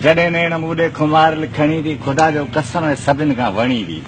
जॾहिं नेण मूॾे खुमार लिखणी थी खुदा जो कसम सभिनि खां वणी थी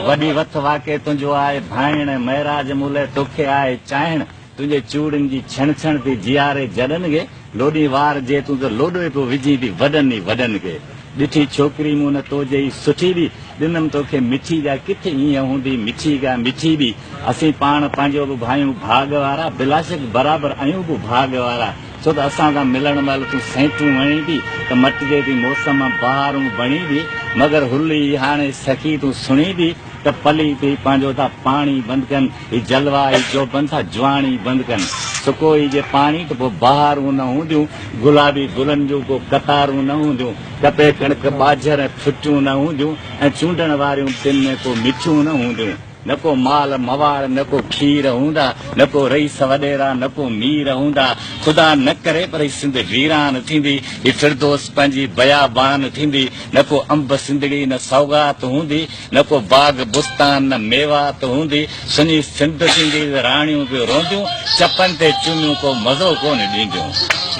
वॾी वथ वाके तुंहिंजो आहे भाइण महराज मूले तोखे आहे चाहिण तुंहिंजे चूड़ियुनि जी छण छण थी जियारे जॾनि खे लोॾी वार जे तूं त लोॾो पियो विझी थी वॾनि ई वॾनि खे ॾिठी छोकिरी मूं न तो जई सुठी बि ॾिनमि तोखे मिठी जा किथे ईअं हूंदी मिठी गा मिठी बि असीं पाण पंहिंजो बि भाइयूं भाग वारा बिलाशक बराबरि आहियूं बि भाग वारा छो त असां सां मिलण महिल तूं सैंटूं वणी थी त मटिजे थी मौसम बहारूं बणी थी मगर हुली हाणे सखी तूं सुणी थी त पली थी पंहिंजो था पाणी बंदि कनि ही जलवा ही चोबनि था जुआणी बंदि कनि सुकोई जे पाणी त पोइ बहारूं न हूंदियूं गुलाबी गुलनि जूं को कतारूं न हूंदियूं कपे कणिक ॿाझर फुटियूं न हूंदियूं ऐं चूंडण वारियूं तिन में को मिठियूं न हूंदियूं न को माल मवाड़ न को खीर हूंदा न को रईस वॾेरा न को मीर हूंदा ख़ुदा न करे पर सिंध वीरान थींदी ही फिरदोस पंहिंजी बयाबान थींदी न को अंब सिंधड़ी न सौगात हूंदी न को बाग बुस्तान न मेवात हूंदी सुनी सिंध थींदी राणियूं बि रोंदियूं चपनि ते चुमियूं को मज़ो कोन ॾींदियूं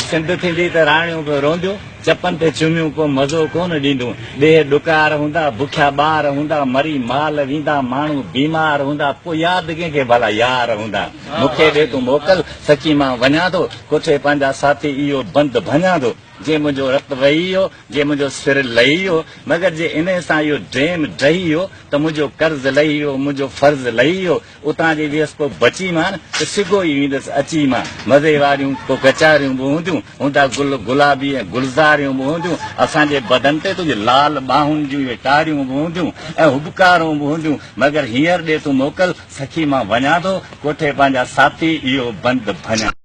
सिंध थींदी त राणियूं बि रोंदियूं चपनि ते चुमियूं को मज़ो कोन ॾींदियूं ॾेह ॾुकार हूंदा बुखिया ॿार हूंदा मरी माल वेंदा माण्हू बीमार हूंदा पोइ यादि कंहिंखे भला यार हूंदा मूंखे ॾे तूं मोकल सची मां वञा थो कोठे पंहिंजा साथी इहो बंदि भञा थो जे मुंहिंजो रत वही वियो जे मुंहिंजो सिर लही वियो मगर जे इन सां इहो ड्रेम डही वियो त मुंहिंजो कर्ज़ लही वियो मुंहिंजो फर्ज़ लही वियो उतां जी वियसि पोइ बची मां त सिगो ई वेंदसि अची मां मज़े वारियूं को कचारियूं बि हूंदियूं हूंदा गुल गुलाबी ऐं गुलज़ारियूं बि हूंदियूं असांजे बदन ते तुंहिंजे लाल ॿाहुनि जूं इहे टारियूं बि हूंदियूं ऐं हुबकारूं बि हूंदियूं मगर हींअर ॾे तूं मोकल सखी मां वञा थो कोठे पंहिंजा साथी इहो बंदि भञा